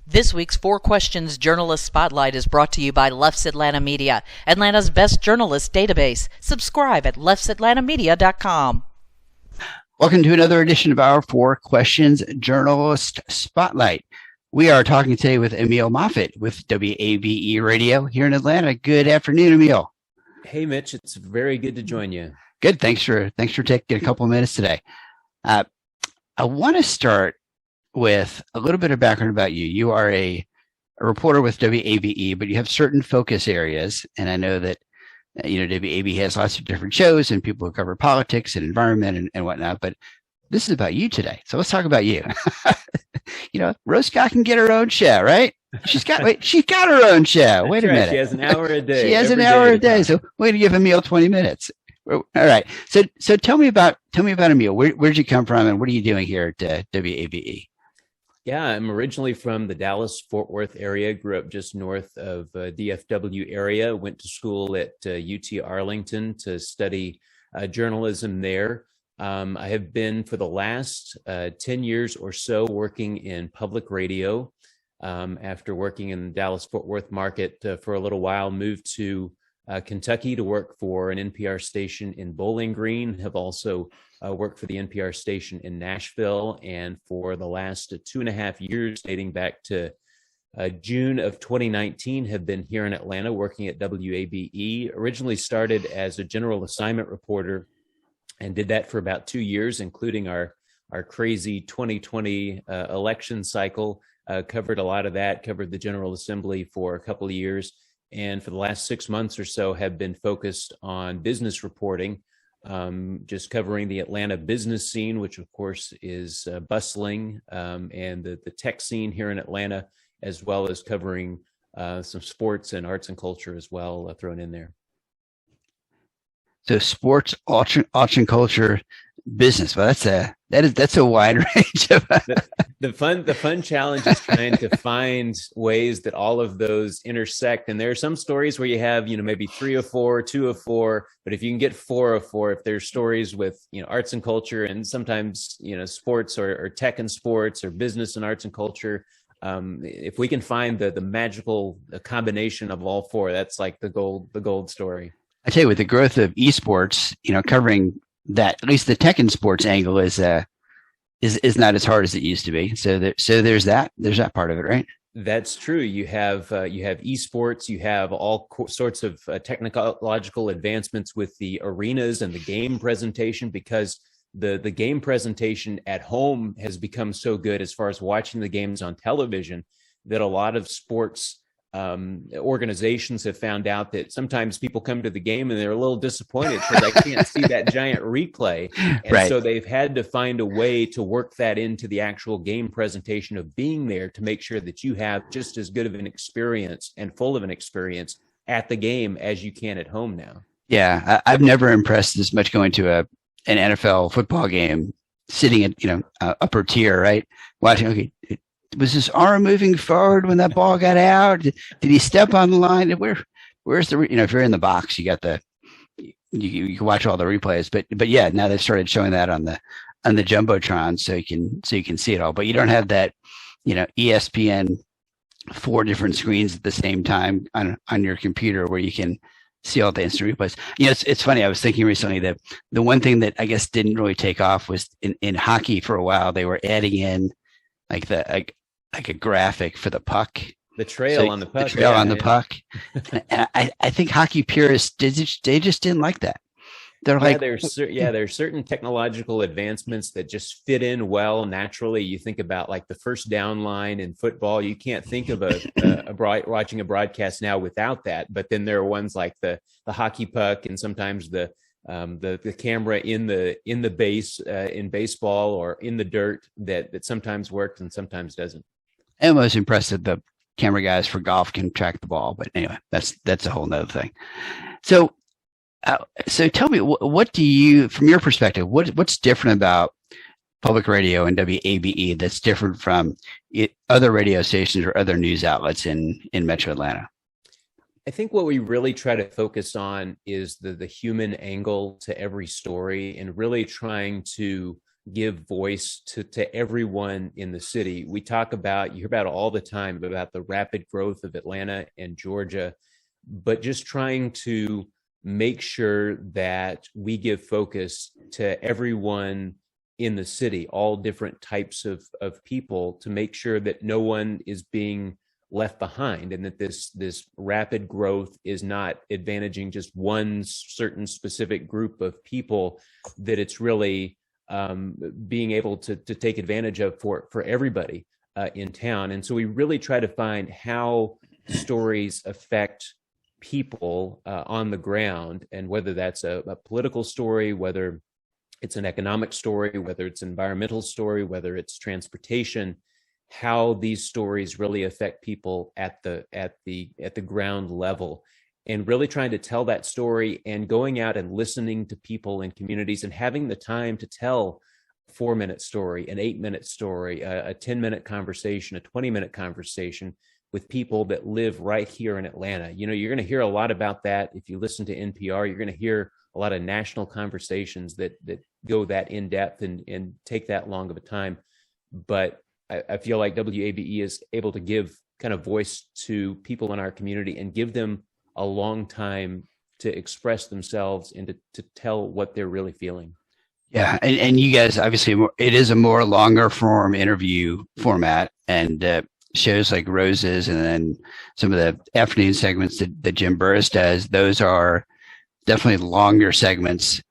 This week's Four Questions Journalist Spotlight is brought to you by Leff's Atlanta Media, Atlanta's best journalist database. Subscribe at leffsatlantamedia.com. Welcome to another edition of our Four Questions Journalist Spotlight. We are talking today with Emil Moffatt with WABE Radio here in Atlanta. Good afternoon, Emil. Hey, Mitch. It's very good to join you. Good. Thanks for taking a couple of minutes today. I want to start with a little bit of background about you. You are a reporter with WABE, but you have certain focus areas. And I know that, WABE has lots of different shows and people who cover politics and environment and whatnot, but this is about you today. So let's talk about you. Rose Scott can get her own show, right? She's got her own show. Wait a minute. She has an hour a day. She has an hour a day. So we're going to give Emil 20 minutes. All right. So tell me about Emil. Where'd you come from and what are you doing here at WABE? Yeah, I'm originally from the Dallas-Fort Worth area, grew up just north of DFW area, went to school at UT Arlington to study journalism there. I have been for the last 10 years or so working in public radio. After working in the Dallas-Fort Worth market for a little while, moved to Kentucky to work for an NPR station in Bowling Green, have also worked for the NPR station in Nashville, and for the last 2.5 years, dating back to June of 2019, have been here in Atlanta working at WABE. Originally started as a general assignment reporter and did that for about 2 years, including our crazy 2020 election cycle. Covered a lot of that, covered the General Assembly for a couple of years, and for the last 6 months or so have been focused on business reporting, just covering the Atlanta business scene, which of course is bustling, and the tech scene here in Atlanta, as well as covering some sports and arts and culture as well thrown in there. So sports, arts and culture, business. Well, that's a wide range of the fun challenge is trying to find ways that all of those intersect. And there are some stories where you have, maybe 3 of 4, 2 of 4, but if you can get 4 of 4, if there's stories with, arts and culture and sometimes, sports or tech and sports or business and arts and culture, if we can find the magical combination of all 4, that's like the gold story. I tell you, with the growth of esports, covering that, at least the tech and sports angle is not as hard as it used to be. So there's that part of it, right? That's true. You have esports, you have all sorts of technological advancements with the arenas and the game presentation, because the game presentation at home has become so good as far as watching the games on television that a lot of sports organizations have found out that sometimes people come to the game and they're a little disappointed because they can't see that giant replay. And right. So they've had to find a way to work that into the actual game presentation of being there to make sure that you have just as good of an experience and full of an experience at the game as you can at home now. Yeah, I've never impressed as much going to an NFL football game, sitting at, upper tier, right? Watching, okay, was his arm moving forward when that ball got out? Did he step on the line? Where's the, if you're in the box, you got you can watch all the replays, but yeah, now they've started showing that on the Jumbotron so you can see it all, but you don't have that, ESPN 4 different screens at the same time on your computer where you can see all the instant replays. It's funny. I was thinking recently that the one thing that I guess didn't really take off was in hockey for a while, they were adding in like a graphic for the puck, the trail on the puck, puck. And I think hockey purists they just didn't like that. They're like, there's certain technological advancements that just fit in well naturally. You think about like the first down line in football. You can't think of watching a broadcast now without that. But then there are ones like the hockey puck, and sometimes the camera in the base in baseball or in the dirt that sometimes works and sometimes doesn't. I'm most impressed that the camera guys for golf can track the ball, but anyway, that's a whole nother thing. So tell me, what do you, from your perspective, what's different about public radio and WABE that's different from other radio stations or other news outlets in Metro Atlanta? I think what we really try to focus on is the human angle to every story, and really trying to give voice to everyone in the city. We talk about, you hear about it all the time, about the rapid growth of Atlanta and Georgia, but just trying to make sure that we give focus to everyone in the city, all different types of people, to make sure that no one is being left behind, and that this rapid growth is not advantaging just one certain specific group of people, that it's really being able to take advantage of for everybody in town. And so we really try to find how stories affect people on the ground, and whether that's a political story, whether it's an economic story, whether it's an environmental story, whether it's transportation, how these stories really affect people at the ground level, and really trying to tell that story, and going out and listening to people in communities, and having the time to tell a 4-minute story, an 8-minute story, a 10-minute conversation, a 20-minute conversation with people that live right here in Atlanta. You know, you're going to hear a lot about that if you listen to NPR. You're going to hear a lot of national conversations that go that in depth and take that long of a time. But I feel like WABE is able to give kind of voice to people in our community and give them a long time to express themselves and to tell what they're really feeling. Yeah, and you guys, obviously, it is a more longer form interview format, and shows like Roses, and then some of the afternoon segments that Jim Burris does, those are definitely longer segments,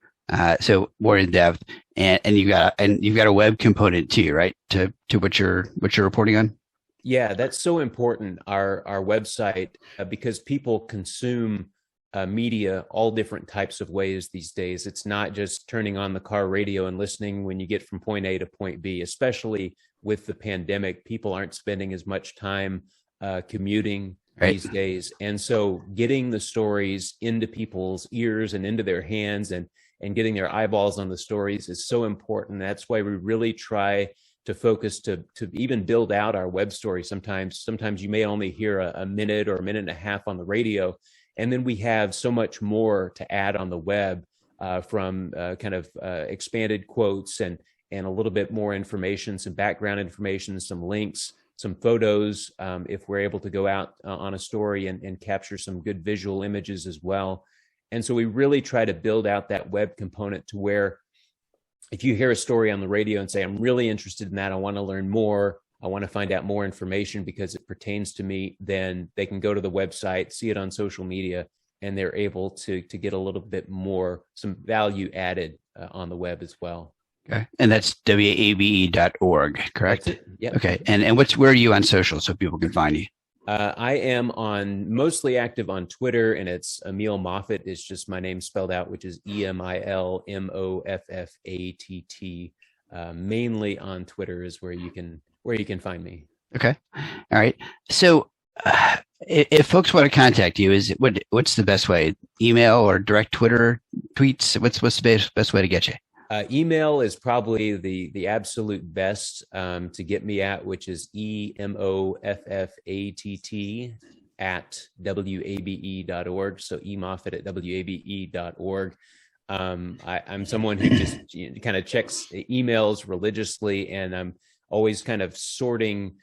so more in depth. And you've got a web component too, right? To what you're reporting on. Yeah, that's so important. Our website, because people consume media all different types of ways these days. It's not just turning on the car radio and listening when you get from point A to point B. Especially with the pandemic, people aren't spending as much time commuting these days, and so getting the stories into people's ears and into their hands, and getting their eyeballs on the stories is so important. That's why we really try to focus to even build out our web story. Sometimes you may only hear a minute or a minute and a half on the radio, and then we have so much more to add on the web, from kind of expanded quotes and a little bit more information, some background information, some links, some photos, if we're able to go out on a story and capture some good visual images as well. And so we really try to build out that web component to where if you hear a story on the radio and say, I'm really interested in that, I want to learn more, I want to find out more information because it pertains to me, then they can go to the website, see it on social media, and they're able to get a little bit more, some value added on the web as well. Okay. And that's wabe.org, correct? Yeah. Okay. And where are you on social so people can find you? I am mostly active on Twitter, and it's Emil Moffatt. It's just my name spelled out, which is EMIL MOFFATT. Mainly on Twitter is where you can find me. Okay. All right. So if folks want to contact you, what's the best way? Email or direct Twitter tweets? What's the best way to get you? Email is probably the absolute best to get me at, which is EMOFFATT at WABE.org. So emoffatt at WABE.org. I'm someone who just kind of checks emails religiously, and I'm always kind of sorting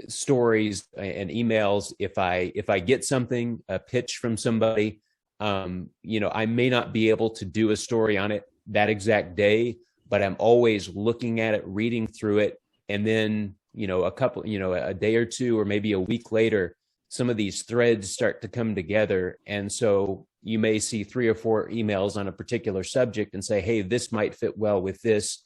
stories and emails. If I get something, a pitch from somebody, I may not be able to do a story on it that exact day, but I'm always looking at it, reading through it, and then a day or two or maybe a week later, some of these threads start to come together, and so you may see 3 or 4 emails on a particular subject and say, hey, this might fit well with this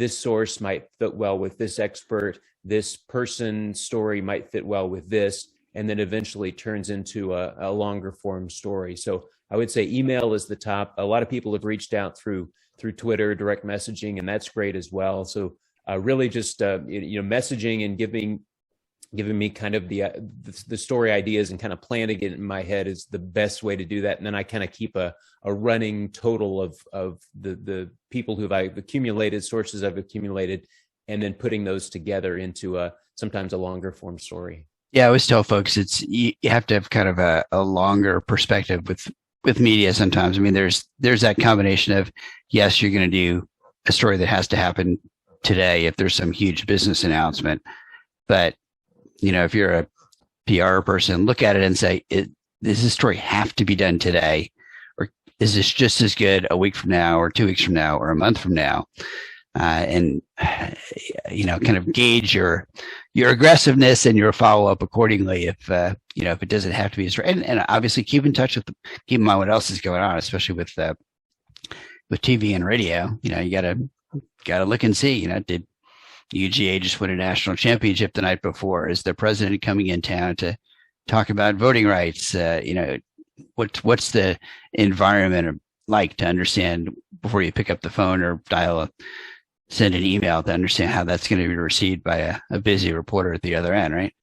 source might fit well with this expert, this person's story might fit well with this, and then eventually turns into a longer form story. So I would say email is the top. A lot of people have reached out through Twitter, direct messaging, and that's great as well. So really just messaging and giving me kind of the story ideas and kind of planning it in my head is the best way to do that. And then I kind of keep a running total of the people who I've accumulated, sources I've accumulated, and then putting those together into sometimes a longer form story. Yeah, I always tell folks you have to have kind of a longer perspective with media sometimes. I mean, there's that combination of, yes, you're going to do a story that has to happen today if there's some huge business announcement. But, if you're a PR person, look at it and say, does this story have to be done today? Or is this just as good a week from now or 2 weeks from now or a month from now? And kind of gauge your aggressiveness and your follow up accordingly. If it doesn't have to be as and obviously keep in touch with keep in mind what else is going on, especially with TV and radio. You gotta look and see. Did UGA just win a national championship the night before? Is the president coming in town to talk about voting rights? What's the environment like to understand before you pick up the phone or send an email to understand how that's going to be received by a busy reporter at the other end, right?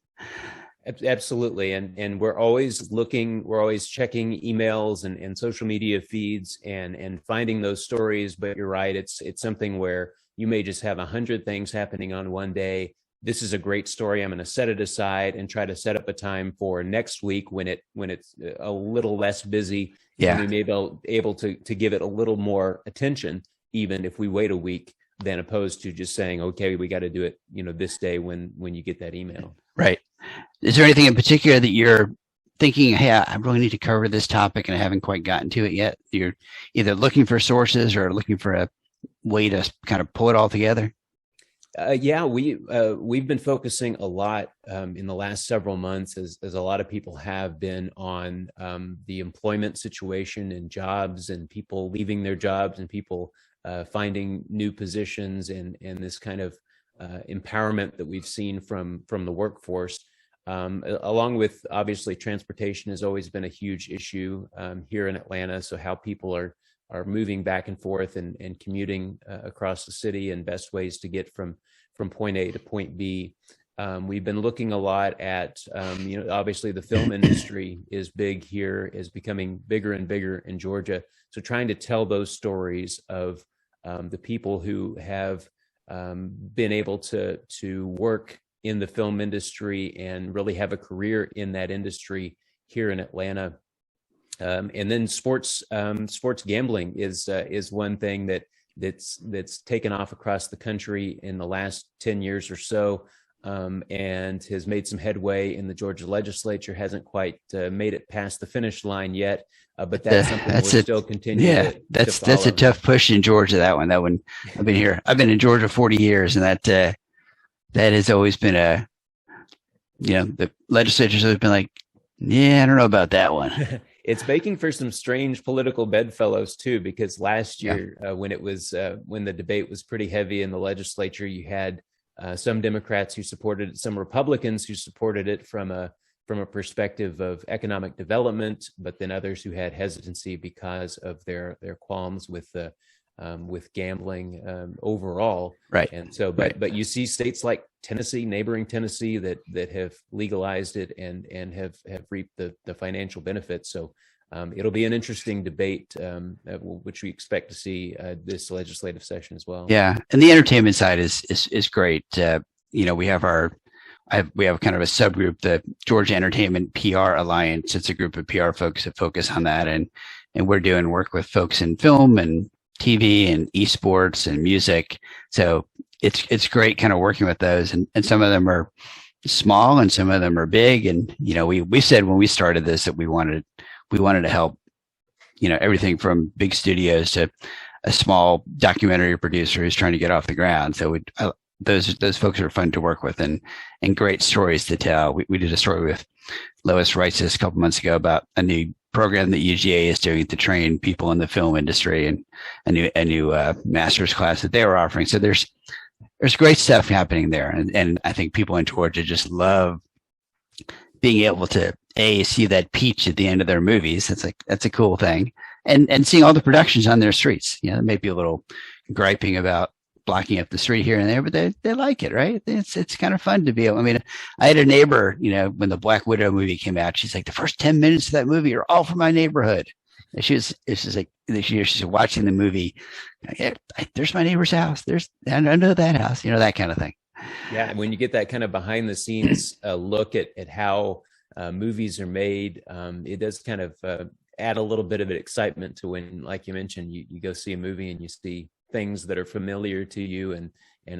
Absolutely. And we're always checking emails and social media feeds and finding those stories. But you're right. It's something where you may just have 100 things happening on one day. This is a great story. I'm going to set it aside and try to set up a time for next week when it's a little less busy. Yeah. And we may be able to give it a little more attention, even if we wait a week, than opposed to just saying, okay, we got to do it, this day when you get that email. Right. Is there anything in particular that you're thinking, hey, I really need to cover this topic and I haven't quite gotten to it yet? You're either looking for sources or looking for a way to kind of pull it all together? We've been focusing a lot in the last several months, as a lot of people have been, on the employment situation and jobs and people leaving their jobs and people finding new positions and this kind of empowerment that we've seen from the workforce, along with obviously transportation has always been a huge issue here in Atlanta. So how people are moving back and forth and commuting across the city and best ways to get from point A to point B. We've been looking a lot at, obviously the film industry is big here, is becoming bigger and bigger in Georgia. So trying to tell those stories of the people who have been able to work in the film industry and really have a career in that industry here in Atlanta. And then sports gambling is one thing that's taken off across the country in the last 10 years or so, and has made some headway in the Georgia legislature. Hasn't quite made it past the finish line yet, but that's something we'll still continue. Yeah, that's a tough push in Georgia. That one. I've been in Georgia 40 years, and that has always been the legislature's always been like, yeah, I don't know about that one. It's making for some strange political bedfellows too, because last year when the debate was pretty heavy in the legislature, you had some Democrats who supported it, some Republicans who supported it from a perspective of economic development, but then others who had hesitancy because of their qualms with gambling overall. Right. And so, but you see states like Tennessee, neighboring Tennessee, that have legalized it and have reaped the financial benefits. So it'll be an interesting debate, which we expect to see this legislative session as well. Yeah, and the entertainment side is great. We have we have kind of a subgroup, the Georgia Entertainment PR Alliance. It's a group of PR folks that focus on that, and we're doing work with folks in film and TV and esports and music. So it's great kind of working with those, and some of them are small and some of them are big. And we said when we started this that we wanted to help everything from big studios to a small documentary producer who's trying to get off the ground. So those folks are fun to work with and great stories to tell. We did a story with Lois Reitzes a couple months ago about a new program that UGA is doing to train people in the film industry, and a new master's class that they were offering. So there's great stuff happening there, and I think people in Georgia just love being able to see that peach at the end of their movies. That's a cool thing, and seeing all the productions on their streets. There may be a little griping about blocking up the street here and there, but they like it, right? It's kind of fun to be able. I mean, I had a neighbor, when the Black Widow movie came out, she's like, the first 10 minutes of that movie are all from my neighborhood. And she's watching the movie. Yeah, there's my neighbor's house. I know that house, that kind of thing. Yeah. And when you get that kind of behind the scenes look at how movies are made, it does kind of add a little bit of excitement to when, like you mentioned, you go see a movie and you see things that are familiar to you, and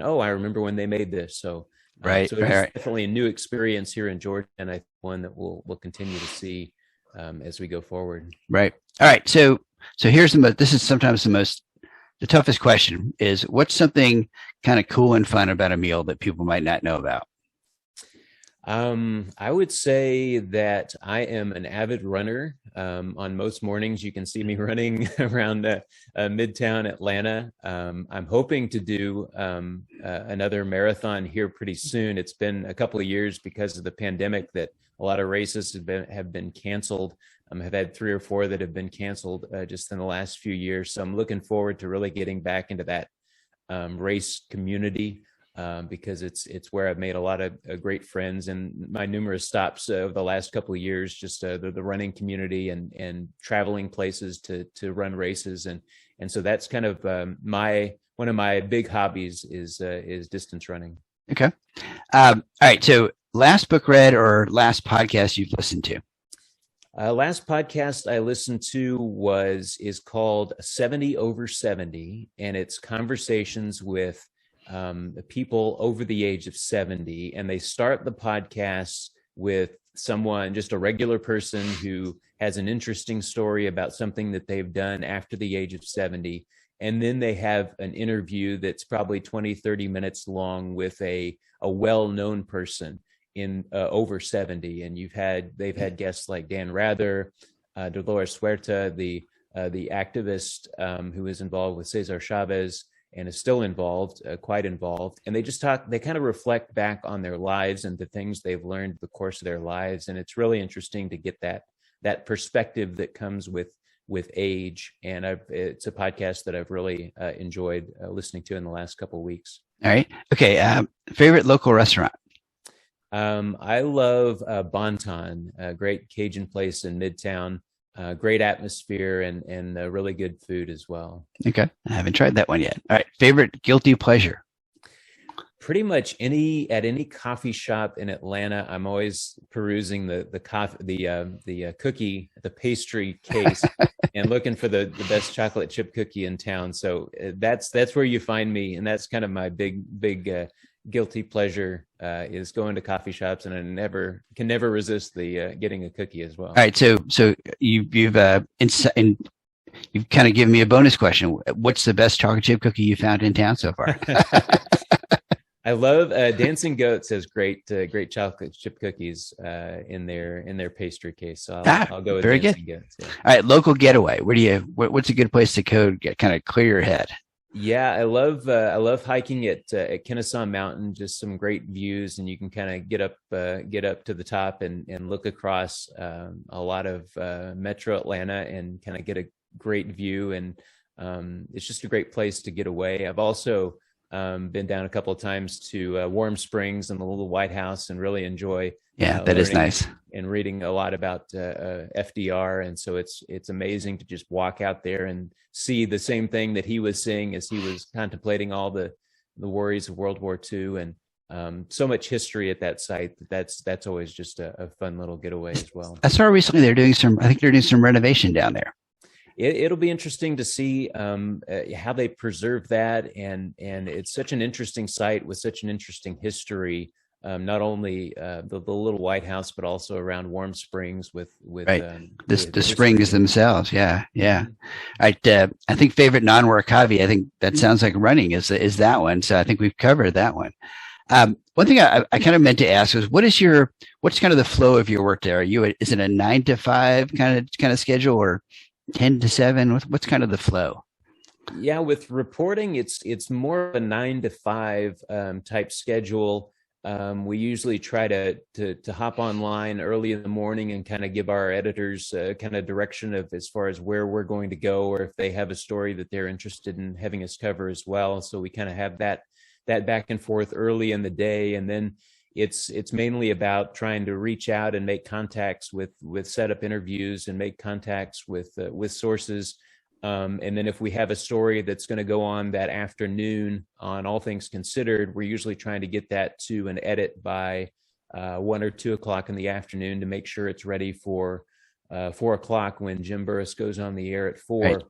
oh, I remember when they made this. So Right. so it's definitely a new experience here in Georgia, and I think one that we'll continue to see as we go forward. Right. All right. So here's this is sometimes the toughest question is, what's something kind of cool and fun about a meal that people might not know about? I would say that I am an avid runner. On most mornings, you can see me running around Midtown Atlanta. I'm hoping to do another marathon here pretty soon. It's been a couple of years because of the pandemic that a lot of races have been canceled. I've had 3 or 4 that have been canceled just in the last few years. So I'm looking forward to really getting back into that race community. Because it's where I've made a lot of great friends, and my numerous stops over the last couple of years, just the running community and traveling places to run races, and so that's kind of one of my big hobbies is distance running. Okay. All right. So last book read or last podcast you've listened to? Last podcast I listened to is called 70 over 70, and it's conversations with people over the age of 70, and they start the podcast with someone, just a regular person who has an interesting story about something that they've done after the age of 70. And then they have an interview that's probably 20-30 minutes long with a well-known person in over 70. And they've had guests like Dan Rather, Dolores Huerta, the activist who is involved with Cesar Chavez, and is still involved, quite involved. And they kind of reflect back on their lives and the things they've learned the course of their lives. And it's really interesting to get that perspective that comes with age. And it's a podcast that I've really enjoyed listening to in the last couple of weeks. All right. Okay. Favorite local restaurant? I love Bonton, a great Cajun place in Midtown. Great atmosphere and really good food as well. Okay. I haven't tried that one yet. All right. Favorite guilty pleasure? Pretty much at any coffee shop in Atlanta, I'm always perusing the cookie, the pastry case and looking for the best chocolate chip cookie in town. So that's where you find me. And that's kind of my big guilty pleasure is going to coffee shops, and I can never resist the getting a cookie as well. All right, so you've kind of given me a bonus question. What's the best chocolate chip cookie you found in town so far? I love Dancing Goats has great chocolate chip cookies in their pastry case. So I'll go with Dancing Goats. Yeah. All right, local getaway. What's a good place to go to kind of clear your head? Yeah, I love hiking at Kennesaw Mountain. Just some great views, and you can kind of get up to the top and look across a lot of Metro Atlanta and kind of get a great view. And it's just a great place to get away. I've also been down a couple of times to Warm Springs and the little White House, and really enjoy. Yeah, that is nice. And reading a lot about FDR, and so it's amazing to just walk out there and see the same thing that he was seeing as he was contemplating all the worries of World War II, and so much history at that site. That's always just a fun little getaway as well. I saw recently they're doing some renovation down there. It'll be interesting to see how they preserve that, and it's such an interesting site with such an interesting history. Not only the little White House, but also around Warm Springs with right. The springs themselves. Yeah. I think favorite non-work hobby. I think that sounds like running is that one. So I think we've covered that one. One thing I kind of meant to ask was, what's kind of the flow of your work there? Is it a 9 to 5 kind of schedule, or 10 to 7? What's kind of the flow? Yeah, with reporting, it's more of a 9 to 5 type schedule. We usually try to hop online early in the morning and kind of give our editors kind of direction of as far as where we're going to go, or if they have a story that they're interested in having us cover as well. So we kind of have that back and forth early in the day, and then it's mainly about trying to reach out and make contacts with setup interviews and make contacts with sources. And then if we have a story that's going to go on that afternoon on All Things Considered, we're usually trying to get that to an edit by 1 or 2 o'clock in the afternoon to make sure it's ready for 4 o'clock when Jim Burris goes on the air at 4. Right.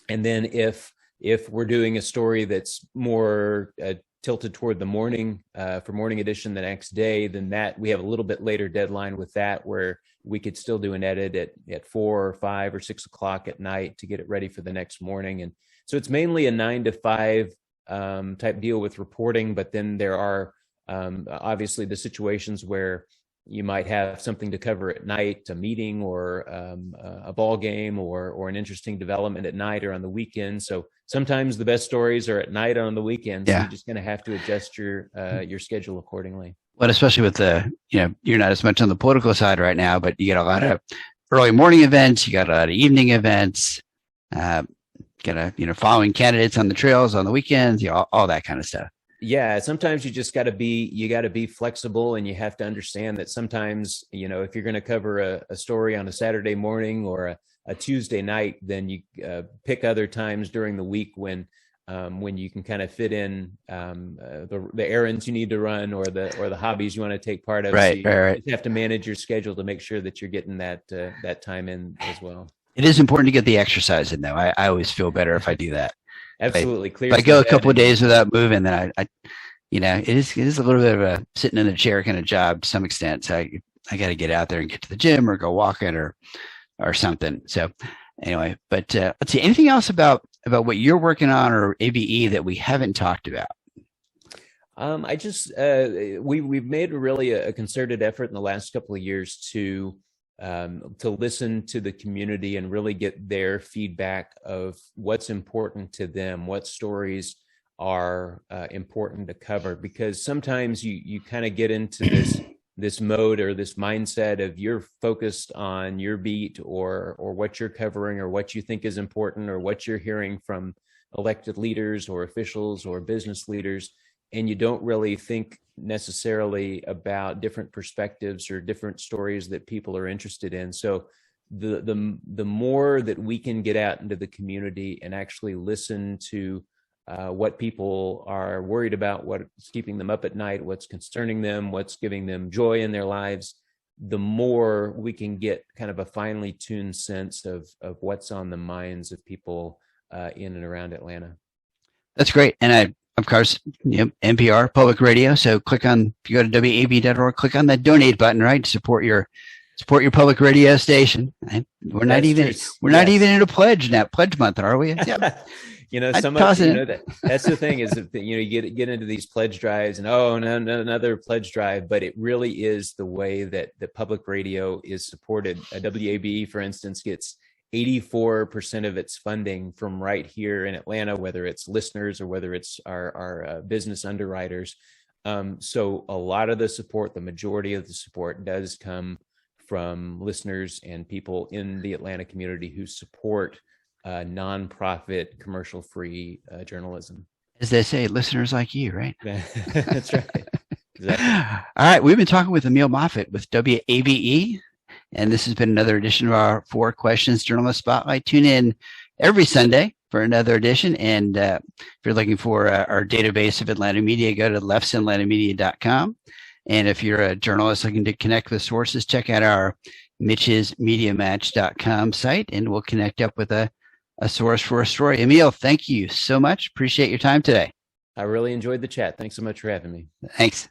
And then if If we're doing a story that's more tilted toward the morning for morning edition the next day, then that we have a little bit later deadline with that, where we could still do an edit at 4 or 5 or 6 o'clock at night to get it ready for the next morning. And so it's mainly a 9 to 5 type deal with reporting, but then there are obviously the situations where you might have something to cover at night, a meeting or a ball game or an interesting development at night or on the weekend. So sometimes the best stories are at night or on the weekend. So you're just going to have to adjust your schedule accordingly. Well, especially with you're not as much on the political side right now, but you get a lot of early morning events. You got a lot of evening events. Following candidates on the trails on the weekends. All that kind of stuff. Yeah, sometimes you just got to be flexible, and you have to understand that sometimes, if you're going to cover a story on a Saturday morning or a Tuesday night, then you pick other times during the week when you can kind of fit in the errands you need to run or the hobbies you want to take part of. Right, so right. You have to manage your schedule to make sure that you're getting that time in as well. It is important to get the exercise in, though. I always feel better if I do that. Absolutely. If I go a couple of days without moving, then it is a little bit of a sitting in the chair kind of job to some extent. So I got to get out there and get to the gym or go walking or something. So anyway, but let's see, anything else about what you're working on or ABE that we haven't talked about? We've made really a concerted effort in the last couple of years to listen to the community and really get their feedback of what's important to them, what stories are important to cover, because sometimes you kind of get into this mode or this mindset of you're focused on your beat or what you're covering or what you think is important or what you're hearing from elected leaders or officials or business leaders, and you don't really think necessarily about different perspectives or different stories that people are interested in. So the more that we can get out into the community and actually listen to what people are worried about, what's keeping them up at night, what's concerning them, what's giving them joy in their lives, the more we can get kind of a finely tuned sense of what's on the minds of people in and around Atlanta. That's great. And of course, NPR, public radio. So if you go to WAB.org, click on that donate button, right? Support your public radio station. We're not even in a pledge month, are we? Yeah. That's the thing is that, you get into these pledge drives and no, another pledge drive, but it really is the way that the public radio is supported. WAB, for instance, gets 84% of its funding from right here in Atlanta, whether it's listeners or whether it's our business underwriters. So a lot of the support, the majority of the support does come from listeners and people in the Atlanta community who support nonprofit, commercial-free journalism. As they say, listeners like you, right? That's right. Exactly. All right. We've been talking with Emil Moffatt with WABE. And this has been another edition of our 4 Questions Journalist Spotlight. Tune in every Sunday for another edition. And if you're looking for our database of Atlanta media, go to leffsatlanta.media.com. And if you're a journalist looking to connect with sources, check out our mitchesmediamatch.com site, and we'll connect up with a source for a story. Emil, thank you so much. Appreciate your time today. I really enjoyed the chat. Thanks so much for having me. Thanks.